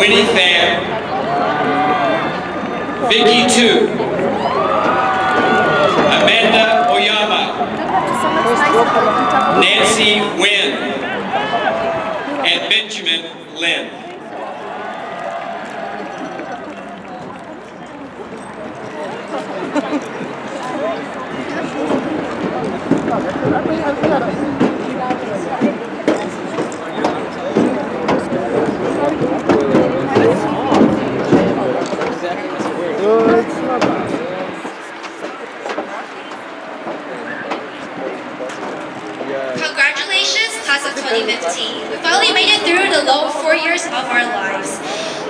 Winnie Pham, Vicky Tu, Amanda Oyama, Nancy Wynn, and Benjamin Lin. Congratulations, class of 2015. We finally made it through the long 4 years of our lives.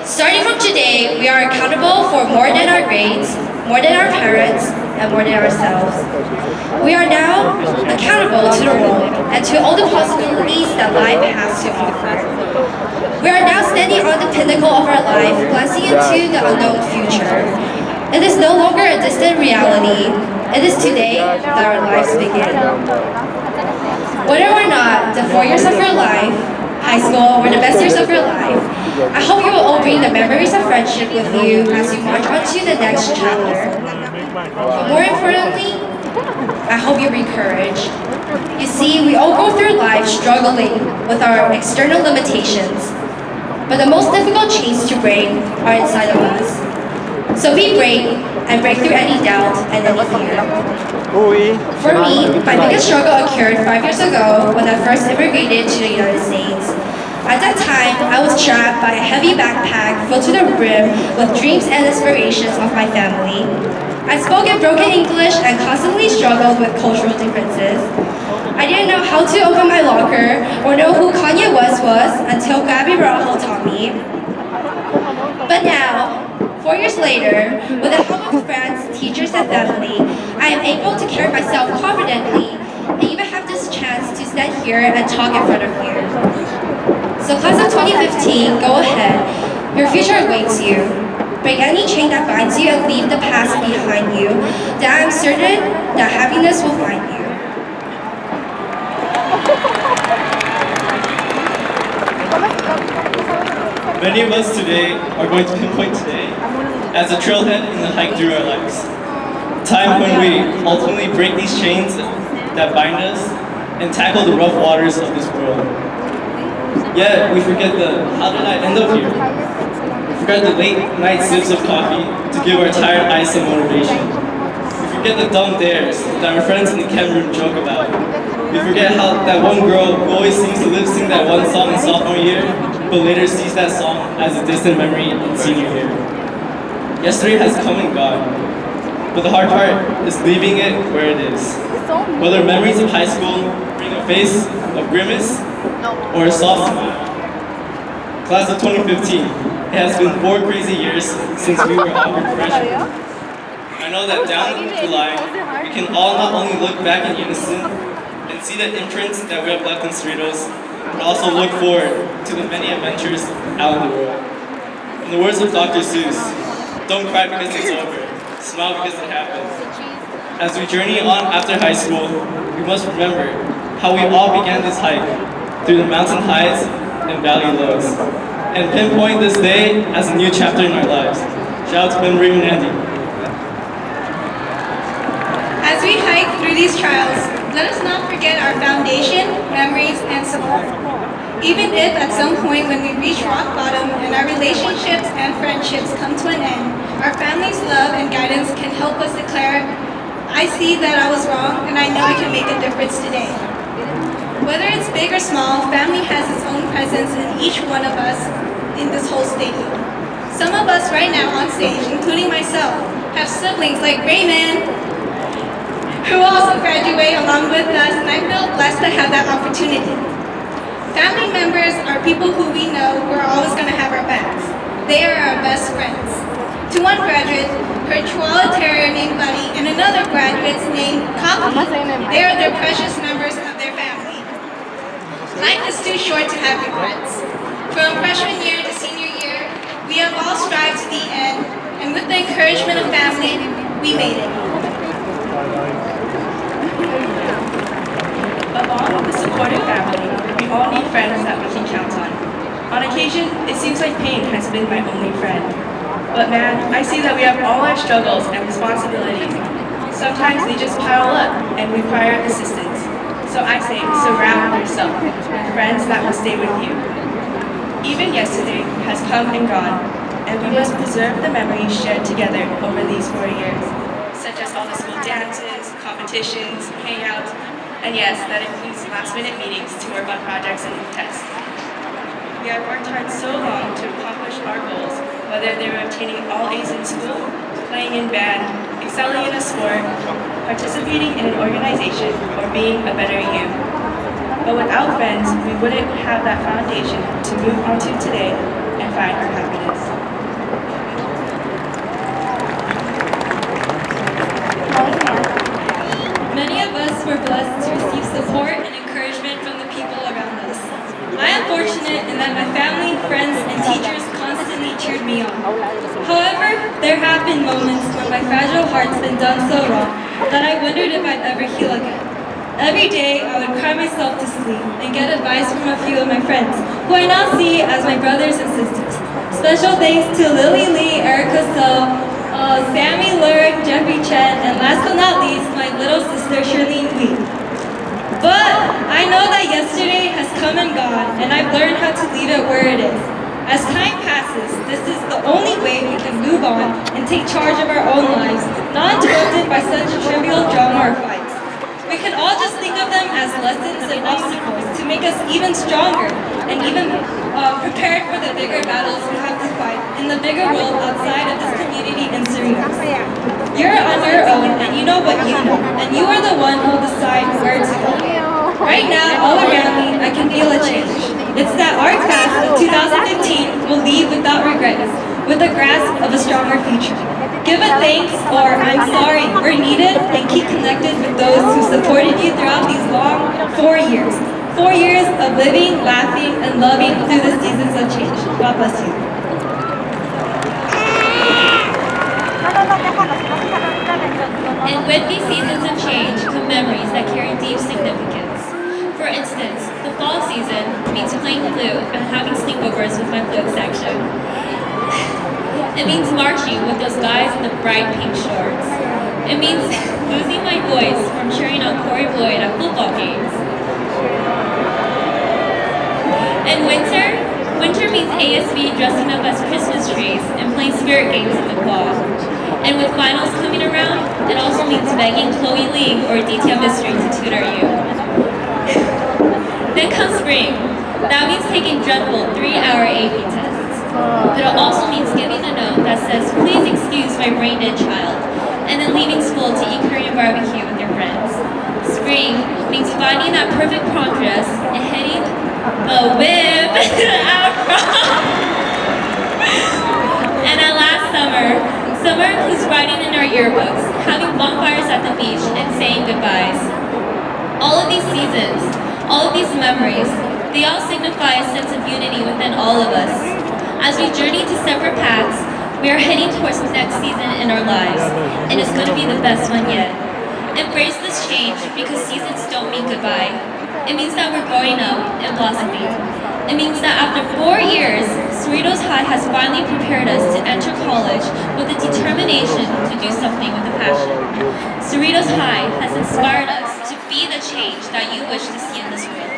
Starting from today, we are accountable for more than our grades, more than our parents, and more than ourselves. We are now accountable to the world and to all the possibilities that life has to offer. We are now standing on the pinnacle of our life, glancing into the unknown future. It is no longer a distant reality. It is today that our lives begin. Whether or not the 4 years of your life, high school, were the best years of your life, I hope you will all bring the memories of friendship with you as you march on to the next chapter. But more importantly, I hope you bring courage. You see, we all go through life struggling with our external limitations, but the most difficult chains to break are inside of us. So be brave and break through any doubt and any fear. For me, my biggest struggle occurred 5 years ago when I first immigrated to the United States. At that time, I was trapped by a heavy backpack filled to the brim with dreams and aspirations of my family. I spoke in broken English and constantly struggled with cultural differences. I didn't know how to open my locker or know who Kanye West was until Gabby Rahal taught me. But now, 4 years later, with the help of friends, teachers, and family, I am able to carry myself confidently and even have this chance to stand here and talk in front of you. So class of 2015, go ahead. Your future awaits you. Break any chain that binds you and leave the past behind you. Then I am certain that happiness will find you. Many of us today are going to pinpoint today as a trailhead in the hike through our lives. A time when we ultimately break these chains that bind us and tackle the rough waters of this world. Yet we forget the how did I end up here? We forget the late night sips of coffee to give our tired eyes some motivation. We forget the dumb dares that our friends in the chem room joke about. We forget how that one girl who always seems to lip sync that one song in sophomore year, but later sees that song as a distant memory in senior year. Yesterday has come and gone, but the hard part is leaving it where it is. Whether memories of high school bring a face of grimace or a soft smile. Class of 2015, it has been 4 crazy years since we were awkward freshmen. I know that down the line, we can all not only look back in unison and see the imprints that we have left in Cerritos, but also look forward to the many adventures out in the world. In the words of Dr. Seuss, don't cry because it's over, smile because it happened. As we journey on after high school, we must remember how we all began this hike through the mountain highs and valley lows, and pinpoint this day as a new chapter in our lives. Shout out to Ben, Raymond, and Andy. As we hike through these trials, let us not forget our foundation, memories, and support. Even if at some point when we reach rock bottom and our relationships and friendships come to an end, our family's love and guidance can help us declare, I see that I was wrong and I know I can make a difference today. Whether it's big or small, family has its own presence in each one of us in this whole stadium. Some of us right now on stage, including myself, have siblings like Raymond, who also graduate along with us, and I feel blessed to have that opportunity. Family members are people who we know who are always going to have our backs. They are our best friends. To one graduate, her Chihuahua Terrier named Buddy, and another graduate's named Coffee, they are the precious members of their family. Life is too short to have regrets. From freshman year to senior year, we have all strived to the end, and with the encouragement of family, we made it. Along with the supportive family, we all need friends that we can count on. On occasion, it seems like pain has been my only friend. But man, I see that we have all our struggles and responsibilities. Sometimes they just pile up and require assistance. So I say, surround yourself with friends that will stay with you. Even yesterday has come and gone, and we must preserve the memories shared together over these 4 years, such as all the school dances, competitions, hangouts, and yes, that includes last-minute meetings to work on projects and tests. We have worked hard so long to accomplish our goals, whether they were obtaining all A's in school, playing in band, excelling in a sport, participating in an organization, or being a better you. But without friends, we wouldn't have that foundation to move on to today and find our happiness. Many of us were blessed to receive support and encouragement from the people around us. I am fortunate in that my family, friends, and teachers constantly cheered me on. However, there have been moments when my fragile heart's been done so wrong that I wondered if I'd ever heal again. Every day, I would cry myself to sleep and get advice from a few of my friends, who I now see as my brothers and sisters. Special thanks to Lily Lee, Erica So, Sammy Lurk, Jeffrey Chen, and last but not least, my little sister Shirlene Lee. But I know that yesterday has come and gone, and I've learned how to leave it where it is. As time passes, this is the only way we can move on and take charge of our own lives, not interrupted by such trivial drama or fights. We can all just think of them as lessons and obstacles to make us even stronger and even prepared for the bigger battles we have to fight in the bigger world outside of this community in Cerritos. You're on your own and you know what you know, and you are the one who will decide where to go. Right now, all around me, I can feel a change. It's that our class of 2015 will leave without regrets, with a grasp of a stronger future. Give a thanks or I'm sorry, we're needed, and keep connected with those who supported you throughout these long 4 years. 4 years of living, laughing, and loving through the seasons of change. God bless you. And with these seasons of change come memories that carry deep significance. For instance, the fall season means playing flute and having sleepovers with my flute section. It means marching with those guys in the bright pink shorts. It means losing my voice from cheering on Corey Floyd at football games. And winter means ASB dressing up as Christmas trees and playing spirit games in the fall. And with finals coming around, it also means begging Chloe Lee or DTM Mystery to tutor you. Then comes spring. That means taking dreadful 3-hour AP tests. But it also means giving a note that says, please excuse my brain-dead child, and then leaving school to eat Korean barbecue with your friends. Spring means finding that perfect prom dress and heading a whip out prom. And at last summer includes writing in our yearbooks, having bonfires at the beach, and saying goodbyes. All of these seasons, all of these memories, they all signify a sense of unity within all of us. As we journey to separate paths, we are heading towards the next season in our lives, and it's going to be the best one yet. Embrace this change because seasons don't mean goodbye. It means that we're growing up and blossoming. It means that after 4 years, Cerritos High has finally prepared us to enter college with a determination to do something with a passion. Cerritos High has inspired us to be the change that you wish to see in this world.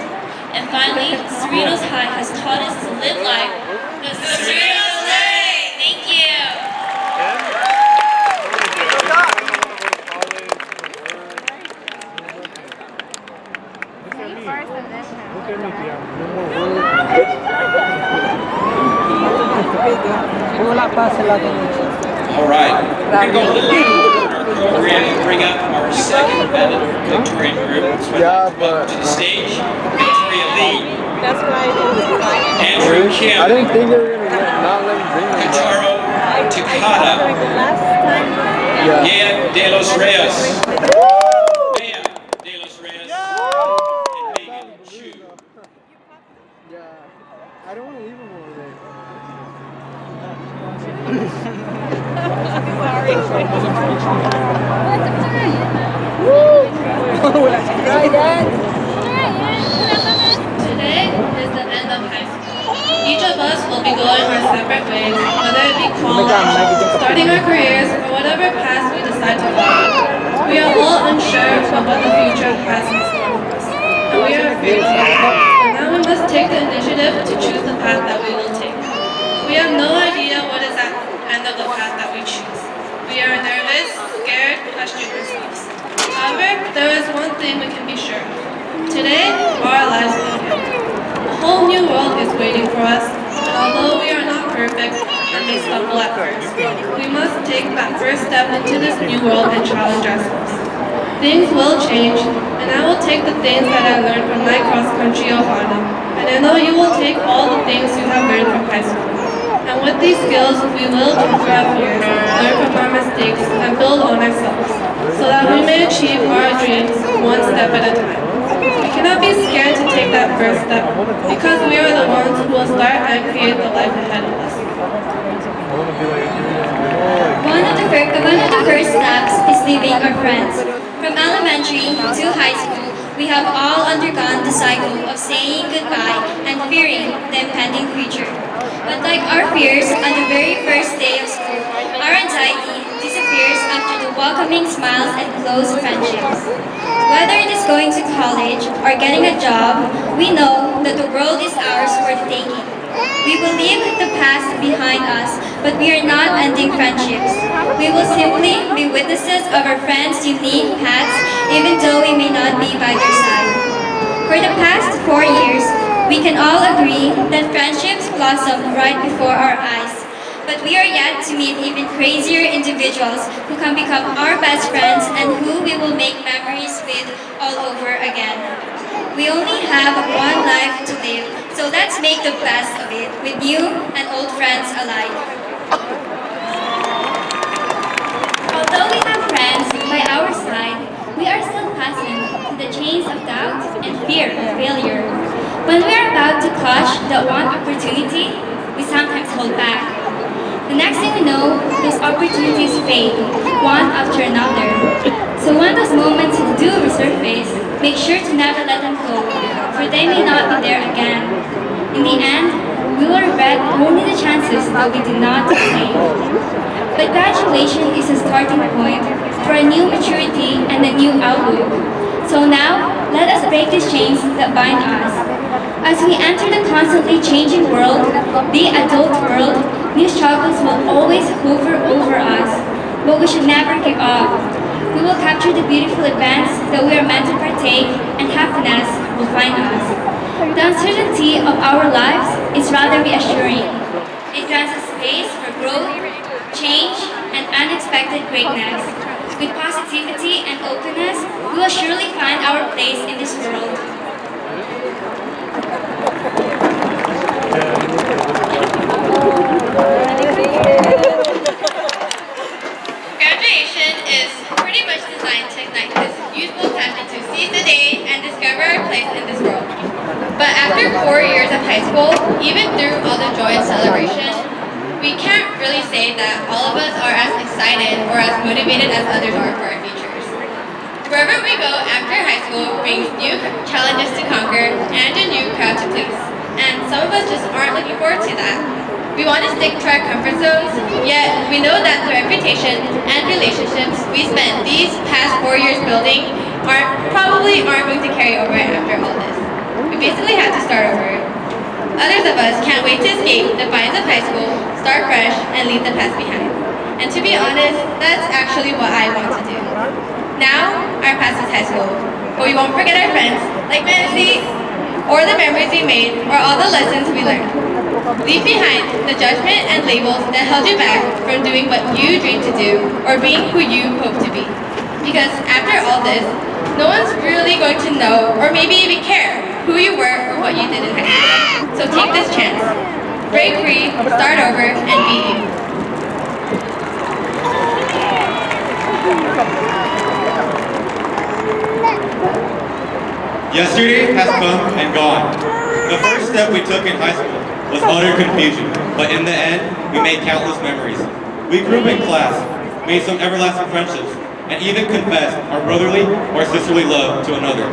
And finally, Cerritos High has taught us to live life the Cerritos way. Thank you. All right, we're going to go a little deeper in our program and bring up our second valedictorian group. So I'd like to welcome to the stage, Victoria Lee, Andrew Kim, I didn't think they were going to not let me bring them. Kataro Takada, Yea De Los Reyes, Maya De Los Reyes, and Megan Chu. Yeah, I don't want to leave them over there. Today is the end of high school. Each of will be going our separate ways, whether it be college, starting our careers, or whatever path we decide to follow. We are all unsure of what the future has in store for us, and we are afraid of it. But now we must take the initiative to choose the path that we will take. We have no idea what is at the end of the path that we choose. We are nervous, scared, questioning ourselves. However, there is one thing we can be sure of. Today, our lives begin. A whole new world is waiting for us, and although we are not perfect and may stumble at first, we must take that first step into this new world and challenge ourselves. Things will change, and I will take the things that I learned from my cross-country Ohana, and I know you will take all the things you have learned from high school. And with these skills, we will conquer our fears, learn from our mistakes, and build on ourselves, so that we may achieve our dreams one step at a time. We cannot be scared to take that first step, because we are the ones who will start and create the life ahead of us. One of the first steps is leaving our friends. From elementary to high school, we have all undergone the cycle of saying goodbye and fearing the impending future. But like our fears on the very first day of school, our anxiety disappears after the welcoming smiles and close friendships. Whether it is going to college or getting a job, we know that the world is ours for the taking. We will leave the past behind us, but we are not ending friendships. We will simply be witnesses of our friends' unique paths, even though we may not be by their side. For the past 4 years, we can all agree that friendships blossom right before our eyes. But we are yet to meet even crazier individuals who can become our best friends and who we will make memories with all over again. We only have one life to live, so let's make the best of it with new and old friends alike. Although we have friends by our side, we are still fastened to the chains of doubt and fear of failure. When we are about to catch that one opportunity, we sometimes hold back. The next thing we know, those opportunities fade, one after another. So when those moments do resurface, make sure to never let them go, for they may not be there again. In the end, we will regret only the chances that we did not take. But graduation is a starting point for a new maturity and a new outlook. So now, let us break these chains that bind us. As we enter the constantly changing world, the adult world, new struggles will always hover over us. But we should never give up. We will capture the beautiful events that we are meant to partake, and happiness will find us. The uncertainty of our lives is rather reassuring. It grants us space for growth, change, and unexpected greatness. With positivity and openness, we will surely find our place in this world. Graduation is pretty much designed to ignite this youthful passion to seize the day and discover our place in this world. But after 4 years of high school, even through all the joy and celebration, we can't really say that all of us are as excited or as motivated as others are for our futures. Wherever we go after high school brings new challenges to conquer and a new crowd to please. And some of us just aren't looking forward to that. We want to stick to our comfort zones, yet we know that the reputation and relationships we spent these past 4 years building probably aren't going to carry over after all this. We basically had to start over. Others of us can't wait to escape the binds of high school, start fresh, and leave the past behind. And to be honest, that's actually what I want to do. Now, our past is high school, but we won't forget our friends, like Nancy, or the memories we made, or all the lessons we learned. Leave behind the judgment and labels that held you back from doing what you dreamed to do, or being who you hope to be. Because after all this, no one's really going to know, or maybe even care, who you were or what you did in high school. So take this chance. Break free, start over, and be you. Yesterday has come and gone. The first step we took in high school was utter confusion, but in the end, we made countless memories. We grew up in class, made some everlasting friendships, and even confessed our brotherly or sisterly love to another.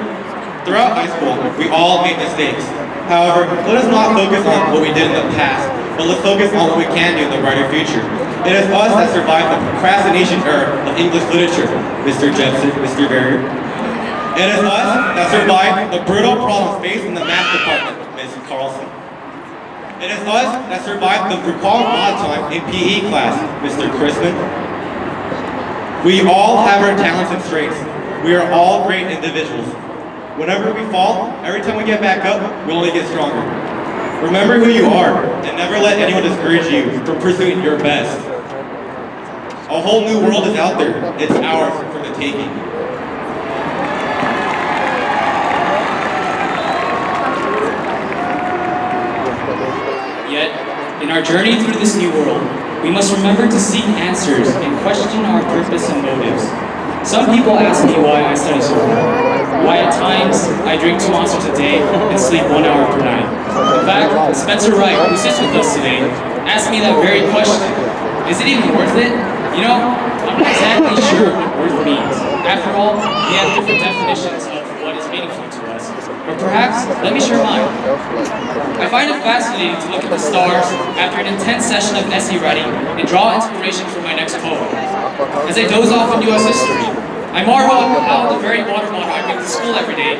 Throughout high school, we all made mistakes, However, let us not focus on what we did in the past, but let's focus on what we can do in the brighter future. It is us that survived the procrastination era of English literature, Mr. Jepson, Mr. Barrier. It is us that survived the brutal problems faced in the math department, Ms. Carlson. It is us that survived the required mod time in PE class, Mr. Chrisman. We all have our talents and strengths. We are all great individuals. Whenever we fall, every time we get back up, we only get stronger. Remember who you are, and never let anyone discourage you from pursuing your best. A whole new world is out there. It's ours for the taking. Yet, in our journey through this new world, we must remember to seek answers and question our purpose and motives. Some people ask me why I study so hard, why at times I drink 2 monsters a day and sleep 1 hour per night. In fact, Spencer Wright, who sits with us today, asked me that very question. Is it even worth it? You know, I'm not exactly sure what worth means. After all, we have different definitions of what is meaningful to us. But perhaps, let me share mine. I find it fascinating to look at the stars after an intense session of essay writing and draw inspiration for my next poem. As I doze off in U.S. history, I marvel at how the very water bottle I bring to school every day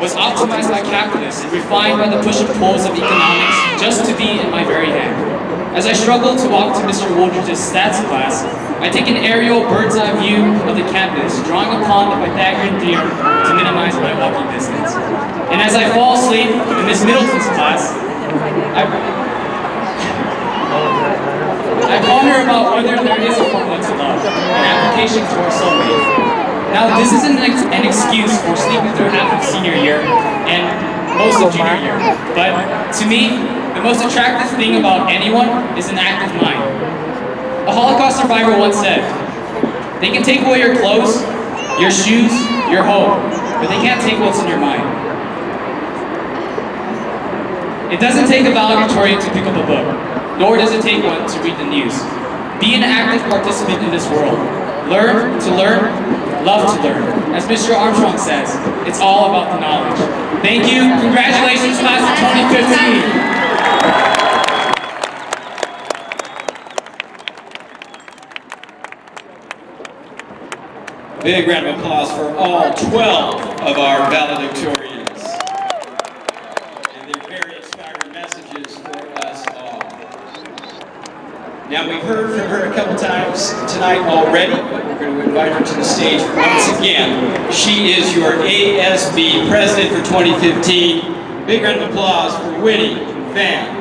was optimized by capitalists and refined by the push and pulls of economics just to be in my very hand. As I struggle to walk to Mr. Woolridge's stats class, I take an aerial bird's-eye view of the campus, drawing upon the Pythagorean theorem to minimize my walking distance. And as I fall asleep in Miss Middleton's class, I ponder about whether there is a formula to love, an application to our soulmate. Now, this isn't an excuse for sleeping through half of senior year and most of junior year, but to me, the most attractive thing about anyone is an active mind. A Holocaust survivor once said, "They can take away your clothes, your shoes, your home, but they can't take what's in your mind." It doesn't take a valedictorian to pick up a book, nor does it take one to read the news. Be an active participant in this world. Learn to learn, love to learn. As Mr. Armstrong says, it's all about the knowledge. Thank you. Congratulations, class of 2015. Big round of applause for all 12 of our valedictorians and their very inspiring messages for us all. Now, we've heard from her a couple times tonight already. We're going to invite her to the stage once again. She is your ASB President for 2015. Big round of applause for Winnie Van